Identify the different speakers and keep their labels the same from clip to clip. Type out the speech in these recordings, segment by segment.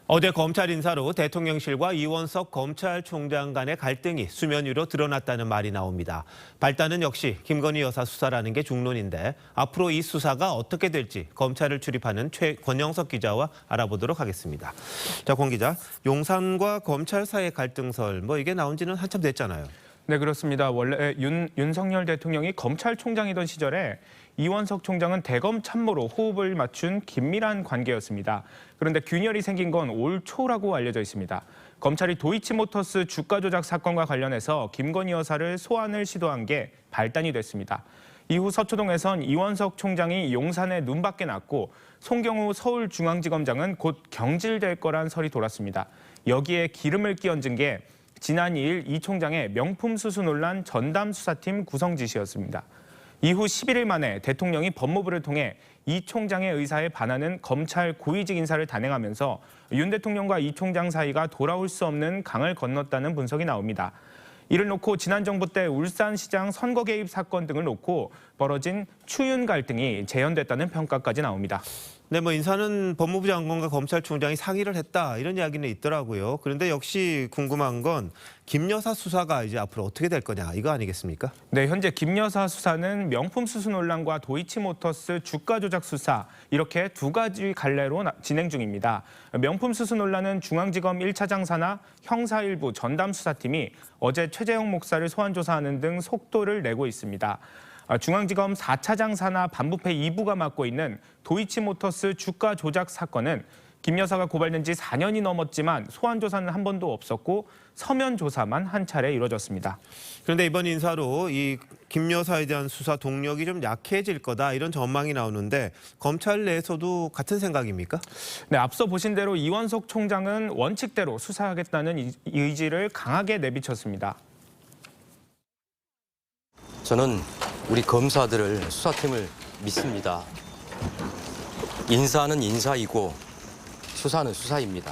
Speaker 1: 어제 검찰 인사로 대통령실과 이원석 검찰총장 간의 갈등이 수면 위로 드러났다는 말이 나옵니다. 발단은 역시 김건희 여사 수사라는 게 중론인데 앞으로 이 수사가 어떻게 될지 검찰을 출입하는 권영석 기자와 알아보도록 하겠습니다. 자, 권 기자, 용산과 검찰 사이의 갈등설 이게 나온 지는 한참 됐잖아요.
Speaker 2: 네, 그렇습니다. 원래 윤석열 대통령이 검찰총장이던 시절에 이원석 총장은 대검 참모로 호흡을 맞춘 긴밀한 관계였습니다. 그런데 균열이 생긴 건 올 초라고 알려져 있습니다. 검찰이 도이치모터스 주가 조작 사건과 관련해서 김건희 여사를 소환을 시도한 게 발단이 됐습니다. 이후 서초동에선 이원석 총장이 용산에 눈밖에 났고 송경우 서울중앙지검장은 곧 경질될 거란 설이 돌았습니다. 여기에 기름을 끼얹은 게 지난 2일 이 총장의 명품 수수 논란 전담 수사팀 구성 지시였습니다. 이후 11일 만에 대통령이 법무부를 통해 이 총장의 의사에 반하는 검찰 고위직 인사를 단행하면서 윤 대통령과 이 총장 사이가 돌아올 수 없는 강을 건넜다는 분석이 나옵니다. 이를 놓고 지난 정부 때 울산시장 선거 개입 사건 등을 놓고 벌어진 추윤 갈등이 재현됐다는 평가까지 나옵니다.
Speaker 1: 네, 인사는 법무부 장관과 검찰총장이 상의를 했다 이런 이야기는 있더라고요. 그런데 역시 궁금한 건 김 여사 수사가 이제 앞으로 어떻게 될 거냐 이거 아니겠습니까?
Speaker 2: 네, 현재 김 여사 수사는 명품 수수 논란과 도이치모터스 주가 조작 수사 이렇게 두 가지 갈래로 진행 중입니다. 명품 수수 논란은 중앙지검 1차장 산하 형사 일부 전담 수사팀이 어제 최재형 목사를 소환 조사하는 등 속도를 내고 있습니다. 중앙지검 4차장 산하 반부패 2부가 맡고 있는 도이치모터스 주가 조작 사건은 김 여사가 고발된 지 4년이 넘었지만 소환 조사는 한 번도 없었고 서면 조사만 한 차례 이뤄졌습니다.
Speaker 1: 그런데 이번 인사로 이 김 여사에 대한 수사 동력이 좀 약해질 거다 이런 전망이 나오는데 검찰 내에서도 같은 생각입니까?
Speaker 2: 네, 앞서 보신 대로 이원석 총장은 원칙대로 수사하겠다는 의지를 강하게 내비쳤습니다.
Speaker 3: 저는 우리 검사들을 수사팀을 믿습니다. 인사는 인사이고 수사는 수사입니다.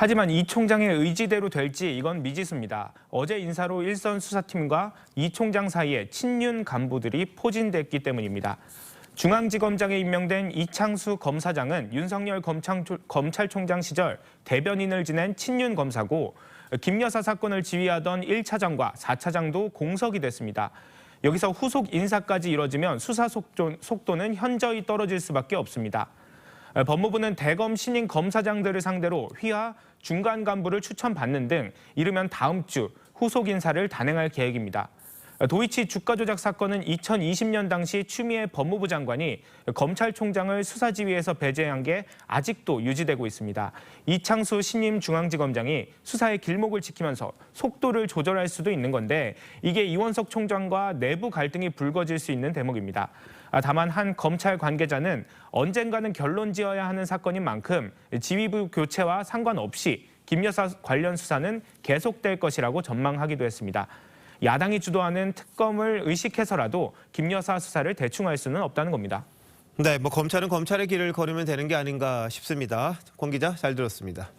Speaker 2: 하지만 이 총장의 의지대로 될지 이건 미지수입니다. 어제 인사로 일선 수사팀과 이 총장 사이에 친윤 간부들이 포진됐기 때문입니다. 중앙지검장에 임명된 이창수 검사장은 윤석열 검찰총장 시절 대변인을 지낸 친윤 검사고 김 여사 사건을 지휘하던 1차장과 4차장도 공석이 됐습니다. 여기서 후속 인사까지 이뤄지면 수사 속도는 현저히 떨어질 수밖에 없습니다. 법무부는 대검 신임 검사장들을 상대로 휘하 중간 간부를 추천받는 등 이르면 다음 주 후속 인사를 단행할 계획입니다. 도이치 주가 조작 사건은 2020년 당시 추미애 법무부 장관이 검찰총장을 수사지휘에서 배제한 게 아직도 유지되고 있습니다. 이창수 신임 중앙지검장이 수사의 길목을 지키면서 속도를 조절할 수도 있는 건데 이게 이원석 총장과 내부 갈등이 불거질 수 있는 대목입니다. 다만 한 검찰 관계자는 언젠가는 결론 지어야 하는 사건인 만큼 지휘부 교체와 상관없이 김 여사 관련 수사는 계속될 것이라고 전망하기도 했습니다. 야당이 주도하는 특검을 의식해서라도 김 여사 수사를 대충 할 수는 없다는 겁니다.
Speaker 1: 네, 검찰은 검찰의 길을 걸으면 되는 게 아닌가 싶습니다. 권 기자 잘 들었습니다.